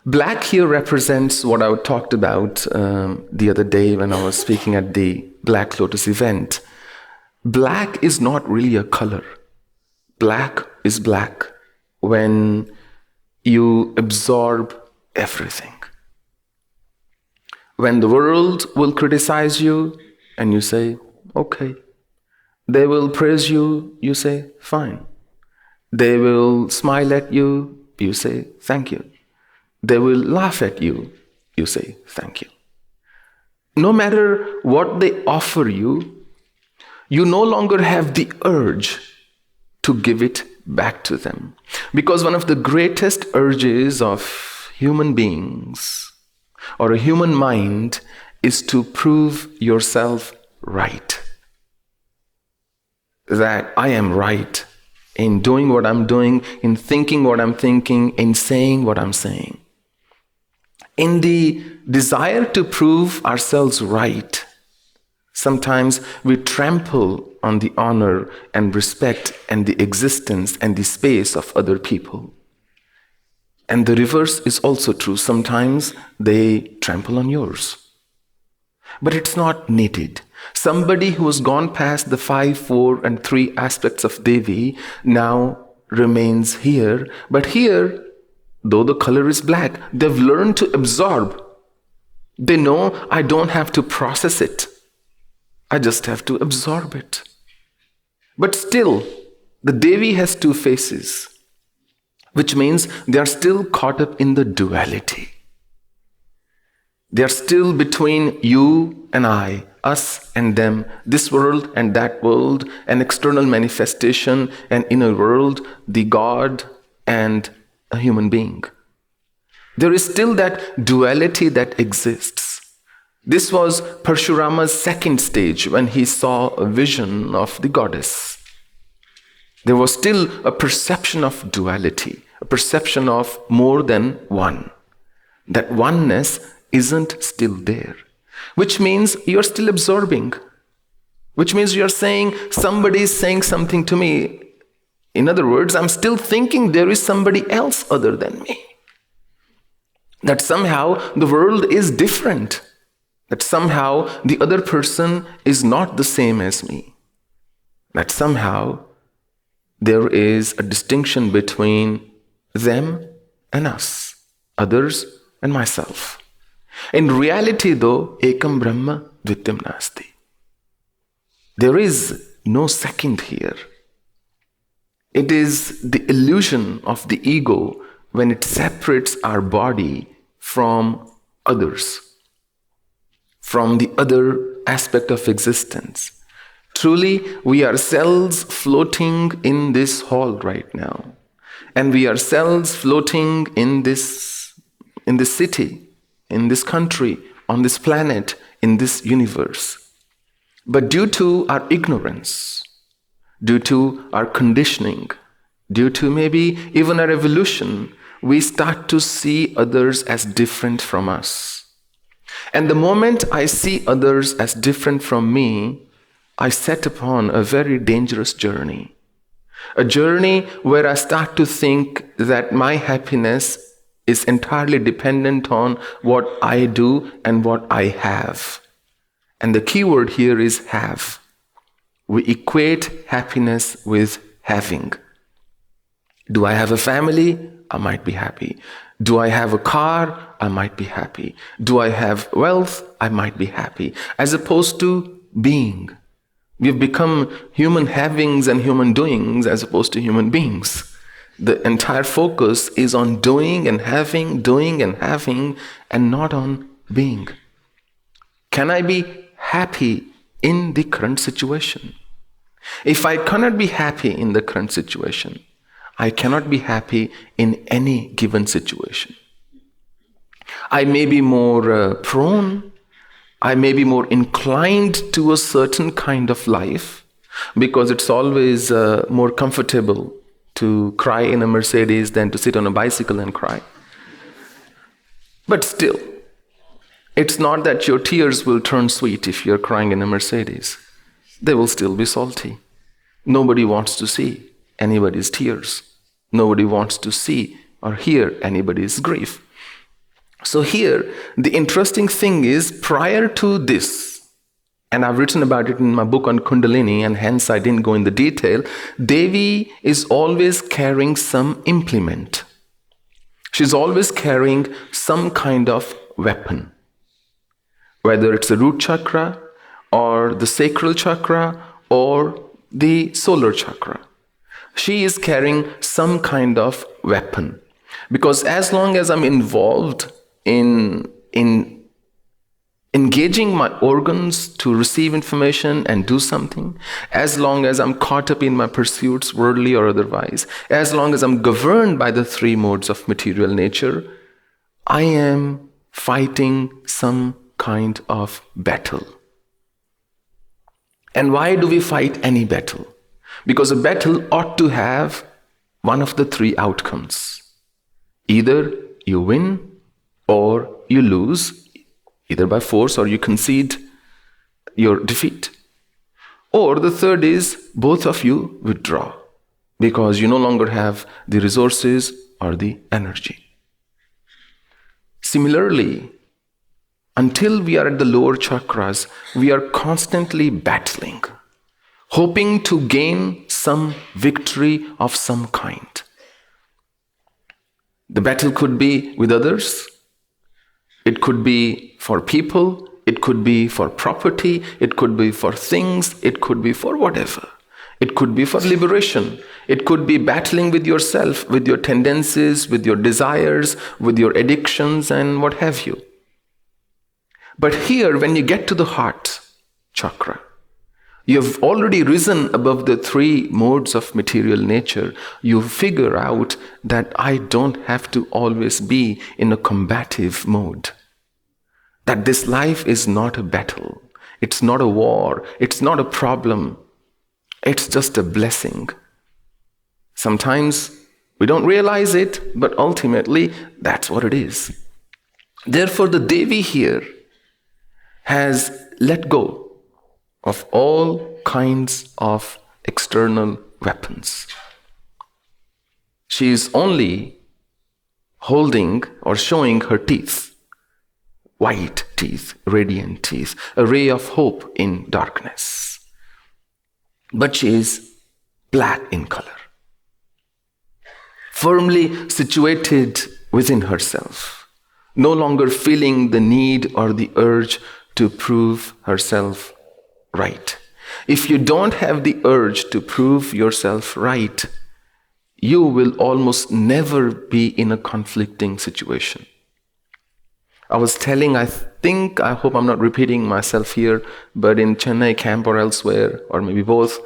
Black here represents what I talked about the other day when I was speaking at the Black Lotus event. Black is not really a color. Black is black when you absorb everything. When the world will criticize you and you say, okay. They will praise you, you say, fine. They will smile at you, you say, thank you. They will laugh at you, you say, thank you. No matter what they offer you, you no longer have the urge to give it back to them. Because one of the greatest urges of human beings or a human mind is to prove yourself right. That I am right in doing what I'm doing, in thinking what I'm thinking, in saying what I'm saying. In the desire to prove ourselves right, sometimes we trample on the honor and respect and the existence and the space of other people. And the reverse is also true. Sometimes they trample on yours. But it's not needed. Somebody who has gone past the 5, 4, and 3 aspects of Devi now remains here. But here, though the color is black, they've learned to absorb. They know I don't have to process it. I just have to absorb it. But still, the Devi has 2 faces, which means they are still caught up in the duality. They are still between you and I, us and them, this world and that world, an external manifestation, an inner world, the God and a human being. There is still that duality that exists. This was Parshurama's 2nd stage when he saw a vision of the goddess. There was still a perception of duality, a perception of more than one. That oneness isn't still there, which means you're still absorbing, which means you're saying somebody is saying something to me. In other words, I'm still thinking there is somebody else other than me. That somehow the world is different, that somehow the other person is not the same as me, that somehow there is a distinction between them and us, others and myself. In reality, though, ekam brahma dvityam nasti. There is no second here. It is the illusion of the ego when it separates our body from others, from the other aspect of existence. Truly, we are cells floating in this hall right now. And we are cells floating in this city, in this country, on this planet, in this universe. But due to our ignorance, due to our conditioning, due to maybe even our evolution, we start to see others as different from us. And the moment I see others as different from me, I set upon a very dangerous journey. A journey where I start to think that my happiness is entirely dependent on what I do and what I have. And the key word here is have. We equate happiness with having. Do I have a family? I might be happy. Do I have a car? I might be happy. Do I have wealth? I might be happy. As opposed to being. We've become human havings and human doings as opposed to human beings. The entire focus is on doing and having, and not on being. Can I be happy in the current situation? If I cannot be happy in the current situation, I cannot be happy in any given situation. I may be more prone, I may be more inclined to a certain kind of life because it's always more comfortable to cry in a Mercedes than to sit on a bicycle and cry. But still, it's not that your tears will turn sweet if you're crying in a Mercedes. They will still be salty. Nobody wants to see anybody's tears. Nobody wants to see or hear anybody's grief. So here, the interesting thing is, prior to this, and I've written about it in my book on Kundalini, and hence I didn't go in the detail, Devi is always carrying some implement. She's always carrying some kind of weapon, whether it's the root chakra or the sacral chakra or the solar chakra. She is carrying some kind of weapon. Because as long as I'm involved in engaging my organs to receive information and do something, as long as I'm caught up in my pursuits, worldly or otherwise, as long as I'm governed by the three modes of material nature, I am fighting some kind of battle. And why do we fight any battle? Because a battle ought to have one of the three outcomes. Either you win or you lose, either by force or you concede your defeat. Or the third is both of you withdraw because you no longer have the resources or the energy. Similarly, until we are at the lower chakras, we are constantly battling, hoping to gain some victory of some kind. The battle could be with others, it could be for people, it could be for property, it could be for things, it could be for whatever. It could be for liberation. It could be battling with yourself, with your tendencies, with your desires, with your addictions and what have you. But here, when you get to the heart chakra, you have already risen above the three modes of material nature. You figure out that I don't have to always be in a combative mode. That this life is not a battle. It's not a war. It's not a problem. It's just a blessing. Sometimes we don't realize it, but ultimately that's what it is. Therefore, the Devi here has let go of all kinds of external weapons. She is only holding or showing her teeth, white teeth, radiant teeth, a ray of hope in darkness. But she is black in color, firmly situated within herself, no longer feeling the need or the urge to prove herself right. If you don't have the urge to prove yourself right, you will almost never be in a conflicting situation. I was telling, I hope I'm not repeating myself here, but in Chennai camp or elsewhere, or maybe both,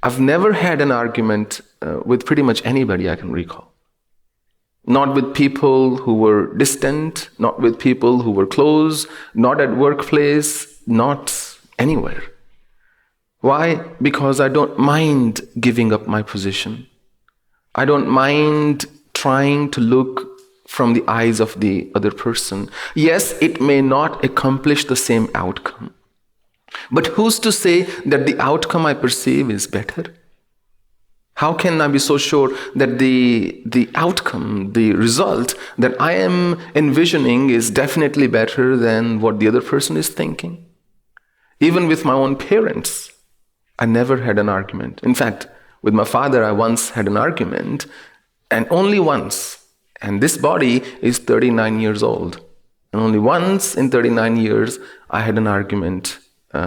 I've never had an argument with pretty much anybody I can recall. Not with people who were distant, not with people who were close, not at workplace, not anywhere. Why? Because I don't mind giving up my position. I don't mind trying to look from the eyes of the other person. Yes, it may not accomplish the same outcome. But who's to say that the outcome I perceive is better? How can I be so sure that the outcome, the result that I am envisioning is definitely better than what the other person is thinking? Even with my own parents, I never had an argument. In fact, with my father, I once had an argument, and only once. And this body is 39 years old. And only once in 39 years, I had an argument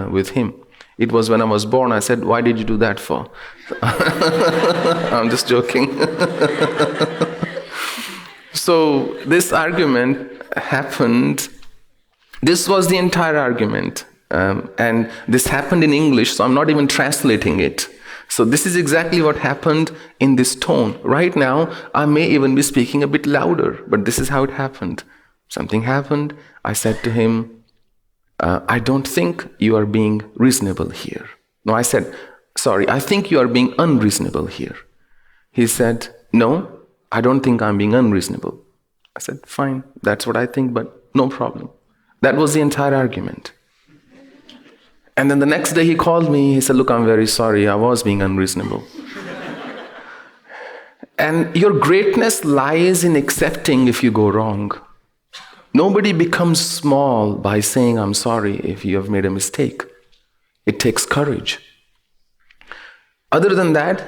with him. It was when I was born. I said, "Why did you do that for?" I'm just joking. So this argument happened. This was the entire argument. And this happened in English, so I'm not even translating it. So this is exactly what happened in this tone. Right now, I may even be speaking a bit louder, but this is how it happened. Something happened. I said to him, I don't think you are being reasonable here. No, I said, sorry, I think you are being unreasonable here. He said, no, I don't think I'm being unreasonable. I said, fine, that's what I think, but no problem. That was the entire argument. And then the next day he called me, he said, look, I'm very sorry, I was being unreasonable. And your greatness lies in accepting if you go wrong. Nobody becomes small by saying, I'm sorry if you have made a mistake. It takes courage. Other than that,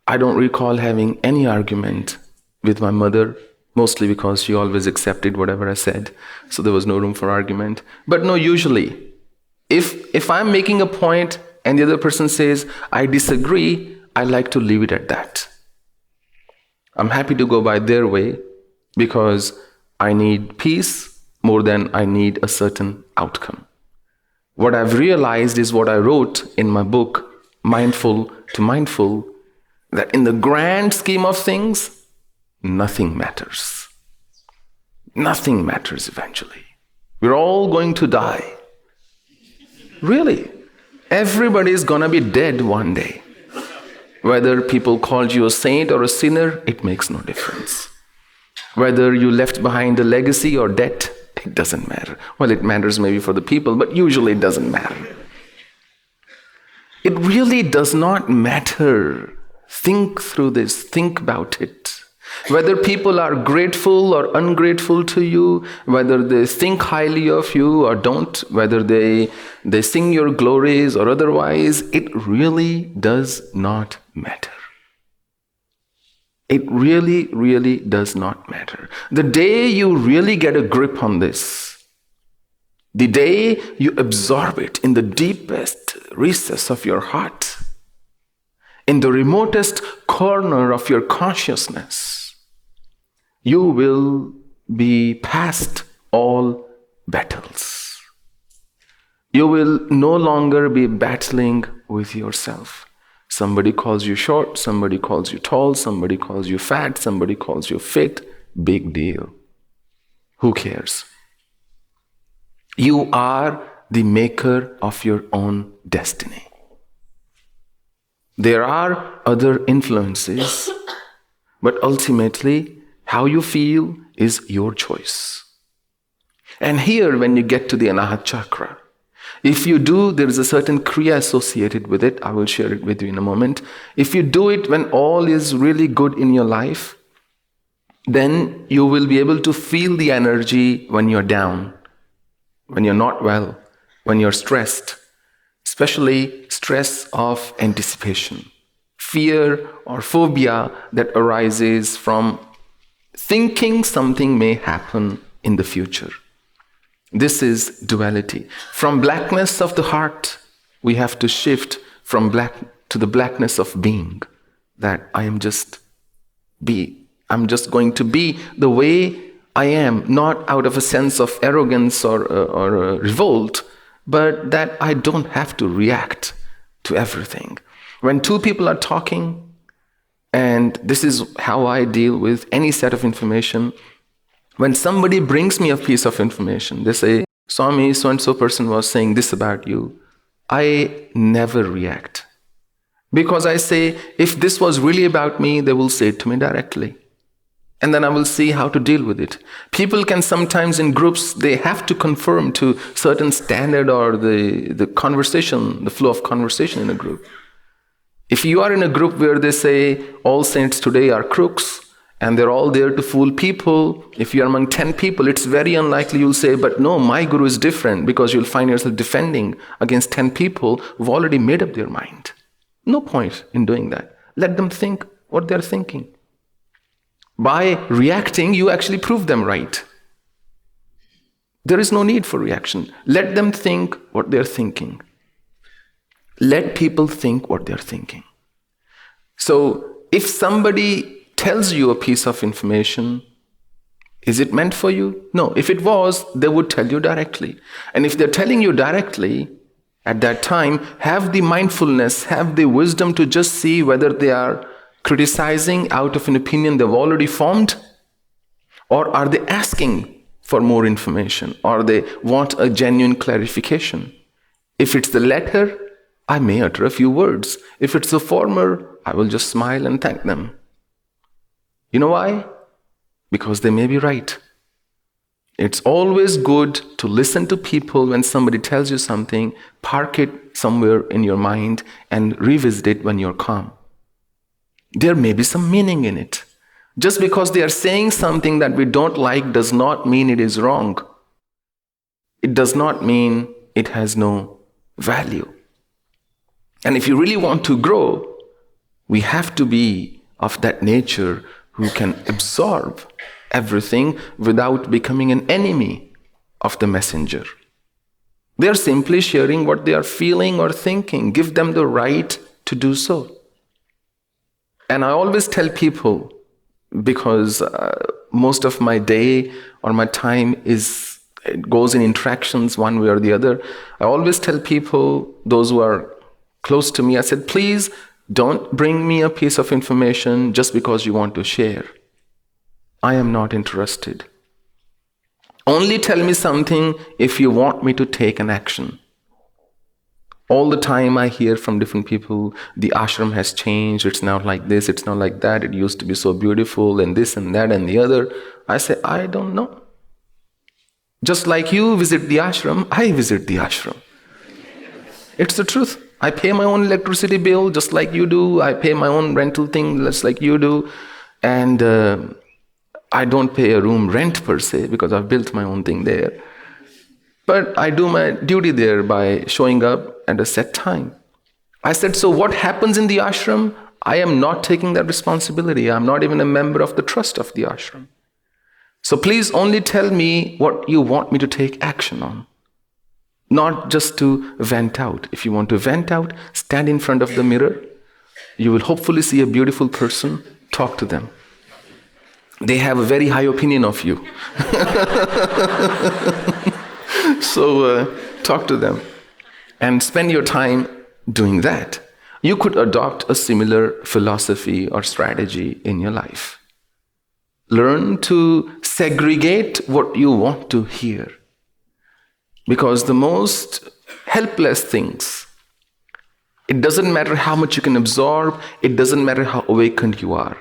I don't recall having any argument with my mother, mostly because she always accepted whatever I said, so there was no room for argument. But no, usually, if I'm making a point and the other person says, I disagree, I like to leave it at that. I'm happy to go by their way because I need peace more than I need a certain outcome. What I've realized is what I wrote in my book, Mindful to Mindful, that in the grand scheme of things, nothing matters. Nothing matters eventually. We're all going to die. Really. Everybody is going to be dead one day. Whether people called you a saint or a sinner, it makes no difference. Whether you left behind a legacy or debt, it doesn't matter. Well, it matters maybe for the people, but usually it doesn't matter. It really does not matter. Think through this. Think about it. Whether people are grateful or ungrateful to you, whether they think highly of you or don't, whether they sing your glories or otherwise, it really does not matter. It really, really does not matter. The day you really get a grip on this, the day you absorb it in the deepest recess of your heart, in the remotest corner of your consciousness, you will be past all battles. You will no longer be battling with yourself. Somebody calls you short, somebody calls you tall, somebody calls you fat, somebody calls you fit. Big deal. Who cares? You are the maker of your own destiny. There are other influences, but ultimately, how you feel is your choice. And here, when you get to the Anahata Chakra, if you do, there is a certain Kriya associated with it. I will share it with you in a moment. If you do it when all is really good in your life, then you will be able to feel the energy when you're down, when you're not well, when you're stressed, especially stress of anticipation, fear or phobia that arises from thinking something may happen in the future. This is duality. From blackness of the heart, we have to shift from black to the blackness of being. That I'm just going to be the way I am, not out of a sense of arrogance or revolt, but that I don't have to react to everything. When two people are talking, and this is how I deal with any set of information. When somebody brings me a piece of information, they say, Swami, so-and-so person was saying this about you. I never react. Because I say, if this was really about me, they will say it to me directly. And then I will see how to deal with it. People can sometimes in groups, they have to conform to certain standard or the conversation, the flow of conversation in a group. If you are in a group where they say all saints today are crooks and they're all there to fool people, if you're among 10 people, it's very unlikely you'll say, but no, my guru is different, because you'll find yourself defending against 10 people who've already made up their mind. No point in doing that. Let them think what they're thinking. By reacting, you actually prove them right. There is no need for reaction. Let them think what they're thinking. Let people think what they're thinking. So, if somebody tells you a piece of information, is it meant for you? No. If it was, they would tell you directly. And if they're telling you directly, at that time, have the mindfulness, have the wisdom to just see whether they are criticizing out of an opinion they've already formed, or are they asking for more information, or they want a genuine clarification. If it's the latter, I may utter a few words. If it's the former, I will just smile and thank them. You know why? Because they may be right. It's always good to listen to people when somebody tells you something, park it somewhere in your mind and revisit it when you're calm. There may be some meaning in it. Just because they are saying something that we don't like does not mean it is wrong. It does not mean it has no value. And if you really want to grow, we have to be of that nature who can absorb everything without becoming an enemy of the messenger. They are simply sharing what they are feeling or thinking. Give them the right to do so. And I always tell people, because most of my day or my time it goes in interactions one way or the other, I always tell people, those who are close to me, I said, please don't bring me a piece of information just because you want to share. I am not interested. Only tell me something if you want me to take an action. All the time I hear from different people, the ashram has changed, it's now like this, it's now like that, it used to be so beautiful, and this and that and the other. I say, I don't know. Just like you visit the ashram, I visit the ashram. It's the truth. I pay my own electricity bill just like you do. I pay my own rental thing just like you do. And I don't pay a room rent per se because I've built my own thing there. But I do my duty there by showing up at a set time. I said, so what happens in the ashram? I am not taking that responsibility. I'm not even a member of the trust of the ashram. So please only tell me what you want me to take action on. Not just to vent out. If you want to vent out, stand in front of the mirror. You will hopefully see a beautiful person. Talk to them. They have a very high opinion of you. So talk to them and spend your time doing that. You could adopt a similar philosophy or strategy in your life. Learn to segregate what you want to hear. Because the most helpless things, it doesn't matter how much you can absorb, it doesn't matter how awakened you are.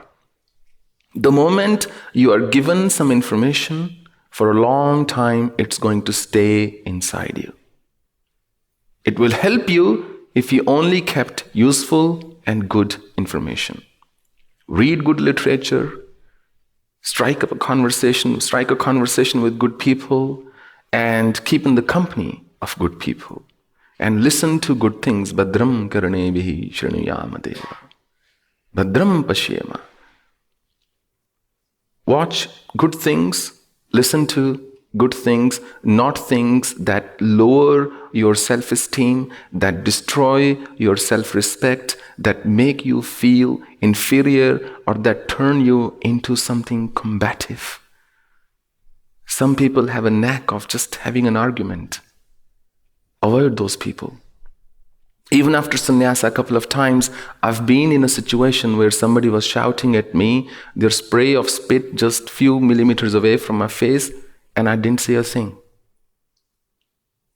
The moment you are given some information, for a long time, it's going to stay inside you. It will help you if you only kept useful and good information. Read good literature, strike a conversation with good people, and keep in the company of good people. And listen to good things. Badram karane shrinuyama deva. Badram pashyema. Watch good things, listen to good things, not things that lower your self-esteem, that destroy your self-respect, that make you feel inferior, or that turn you into something combative. Some people have a knack of just having an argument. Avoid those people. Even after sannyasa a couple of times, I've been in a situation where somebody was shouting at me, their spray of spit just few millimeters away from my face, and I didn't say a thing.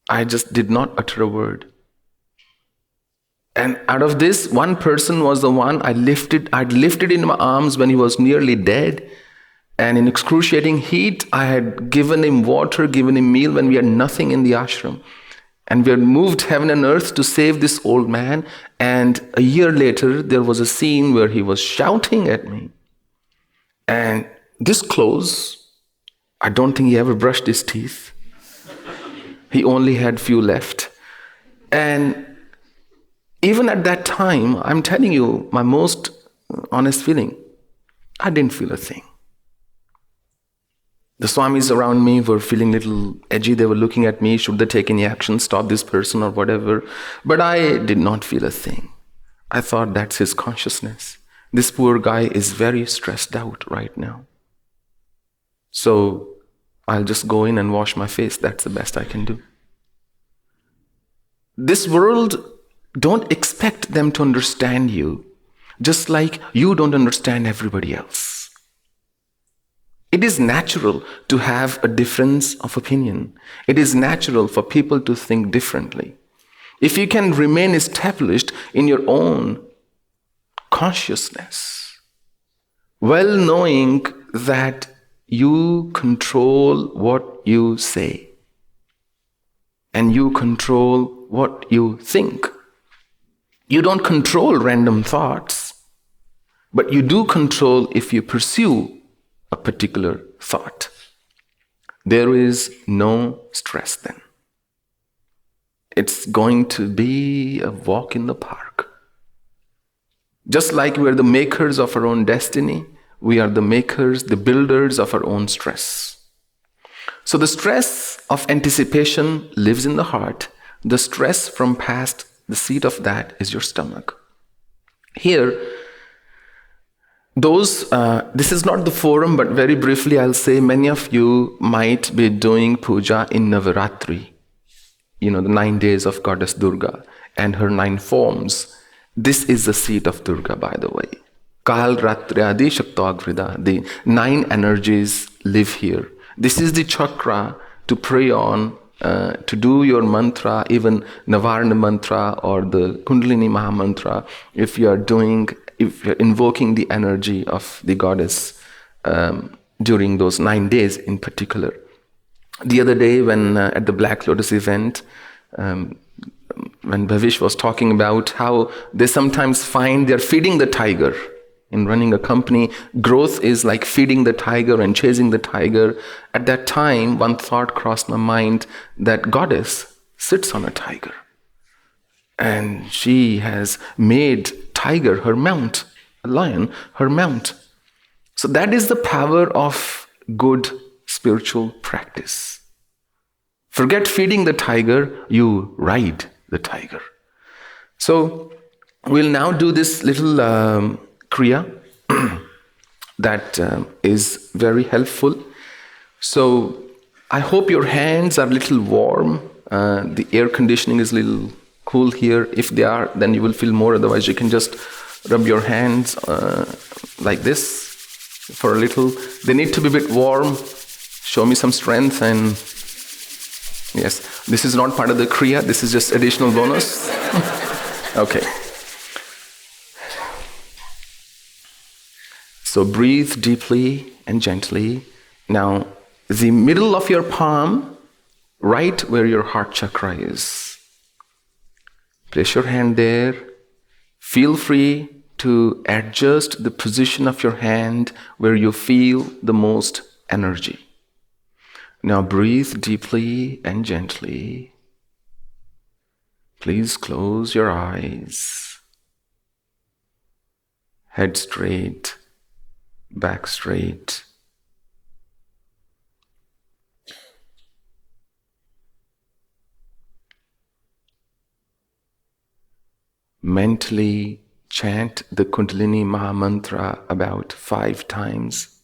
I just did not utter a word. And out of this, one person was the one I'd lifted in my arms when he was nearly dead. And in excruciating heat, I had given him water, given him meal when we had nothing in the ashram. And we had moved heaven and earth to save this old man. And a year later, there was a scene where he was shouting at me. And this close, I don't think he ever brushed his teeth. He only had few left. And even at that time, I'm telling you, my most honest feeling, I didn't feel a thing. The Swamis around me were feeling a little edgy. They were looking at me, should they take any action, stop this person or whatever. But I did not feel a thing. I thought that's his consciousness. This poor guy is very stressed out right now. So I'll just go in and wash my face. That's the best I can do. This world, don't expect them to understand you, just like you don't understand everybody else. It is natural to have a difference of opinion. It is natural for people to think differently. If you can remain established in your own consciousness, well knowing that you control what you say and you control what you think. You don't control random thoughts. But you do control if you pursue a particular thought. There is no stress then. It's going to be a walk in the park. Just like we're the makers of our own destiny, we are the makers, the builders of our own stress. So the stress of anticipation lives in the heart. The stress from past, the seat of that is your stomach. Here, this is not the forum, but very briefly I'll say many of you might be doing puja in Navaratri. The 9 days of Goddess Durga and her 9 forms. This is the seat of Durga, by the way. Kal Ratriadi Shaktoagrida. The 9 energies live here. This is the chakra to pray on, to do your mantra, even Navarna mantra or the Kundalini Mahamantra, if you're invoking the energy of the goddess during those 9 days in particular. The other day when at the Black Lotus event, when Bhavish was talking about how they sometimes find they're feeding the tiger. In running a company, growth is like feeding the tiger and chasing the tiger. At that time, one thought crossed my mind that goddess sits on a tiger. And she has made tiger her mount, a lion her mount. So that is the power of good spiritual practice. Forget feeding the tiger, you ride the tiger. So we'll now do this little Kriya that is very helpful. So I hope your hands are a little warm. The air conditioning is a little cool here. If they are, then you will feel more. Otherwise, you can just rub your hands like this for a little. They need to be a bit warm. Show me some strength. And yes, this is not part of the Kriya. This is just additional bonus. Okay. So breathe deeply and gently. Now, the middle of your palm, right where your heart chakra is. Place your hand there. Feel free to adjust the position of your hand where you feel the most energy. Now breathe deeply and gently. Please close your eyes. Head straight. Back straight. Mentally chant the Kundalini Mahamantra about 5 times.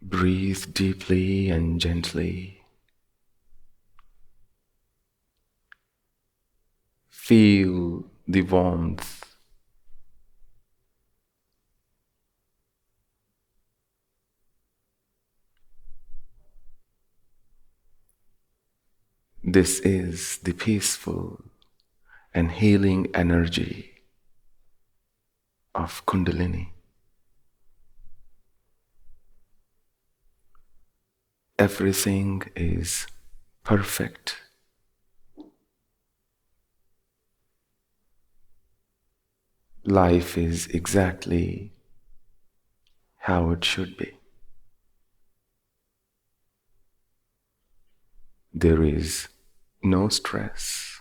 Breathe deeply and gently. Feel the warmth. This is the peaceful and healing energy of Kundalini. Everything is perfect. Life is exactly how it should be. There is no stress,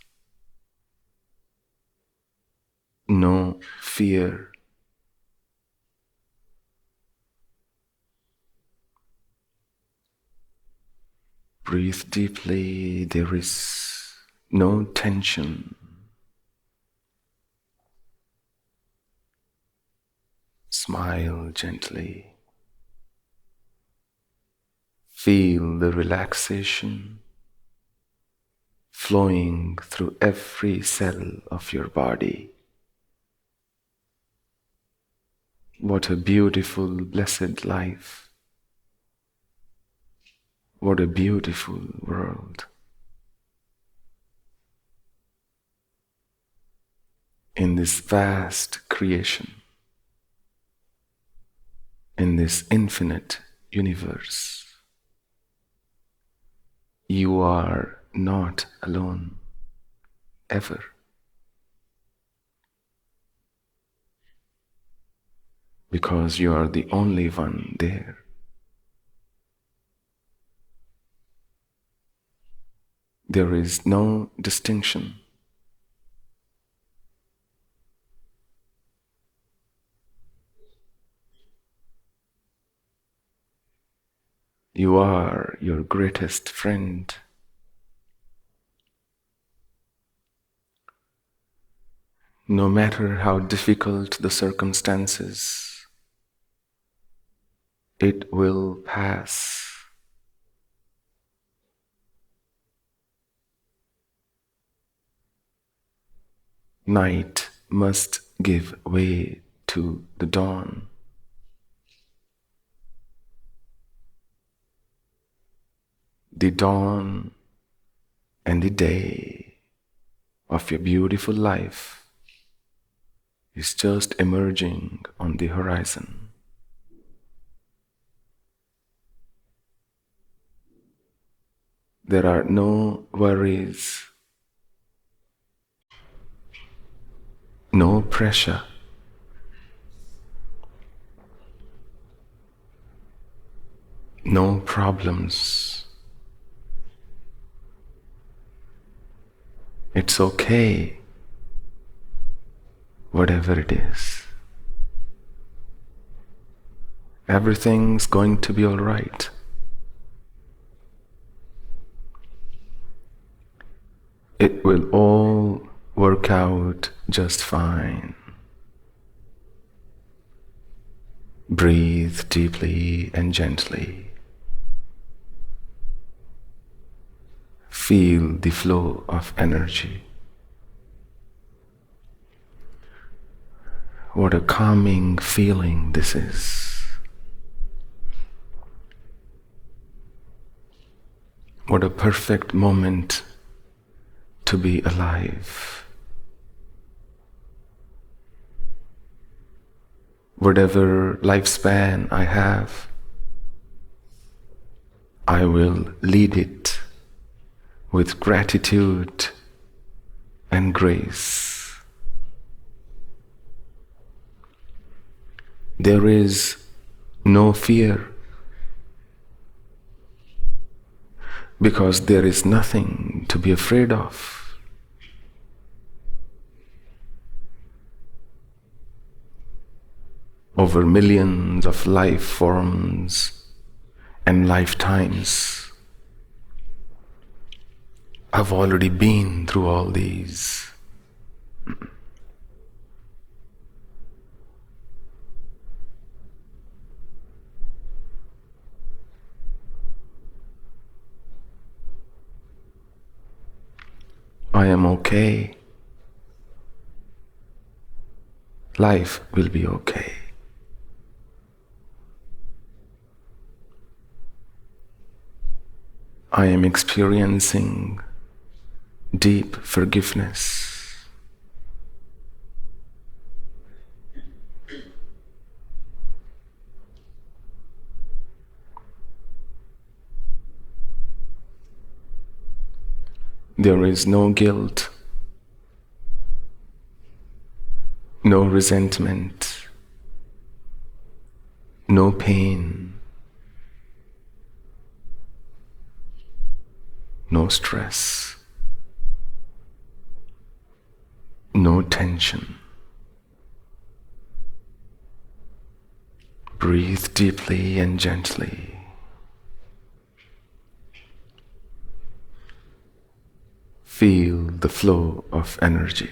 no fear. Breathe deeply. There is no tension. Smile gently. Feel the relaxation flowing through every cell of your body. What a beautiful, blessed life. What a beautiful world. In this vast creation, in this infinite universe, you are not alone, ever. Because you are the only one there. There is no distinction. You are your greatest friend. No matter how difficult the circumstances, it will pass. Night must give way to the dawn. The dawn and the day of your beautiful life is just emerging on the horizon. There are no worries, no pressure, no problems. It's okay, whatever it is. Everything's going to be all right. It will all work out just fine. Breathe deeply and gently. Feel the flow of energy. What a calming feeling this is. What a perfect moment to be alive. Whatever lifespan I have, I will lead it with gratitude and grace. There is no fear because there is nothing to be afraid of. Over millions of life forms and lifetimes, I've already been through all these. I am okay. Life will be okay. I am experiencing deep forgiveness. There is no guilt, no resentment, no pain, no stress, no tension. Breathe deeply and gently. Feel the flow of energy.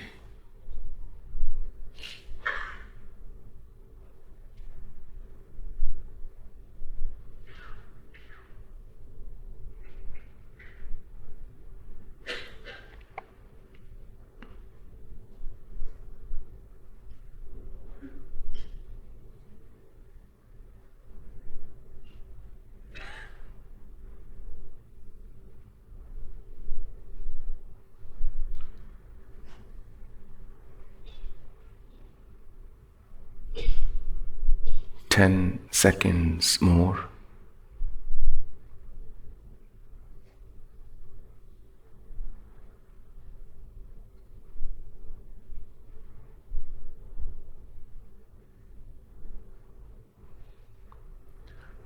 10 seconds more.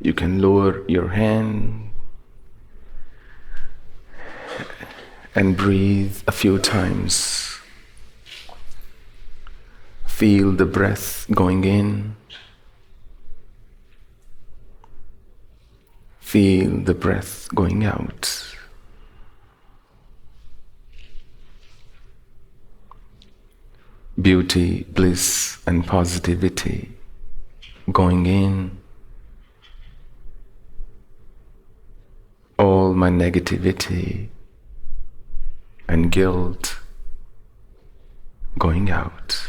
You can lower your hand and breathe a few times. Feel the breath going in. Feel the breath going out. Beauty, bliss, and positivity going in. All my negativity and guilt going out.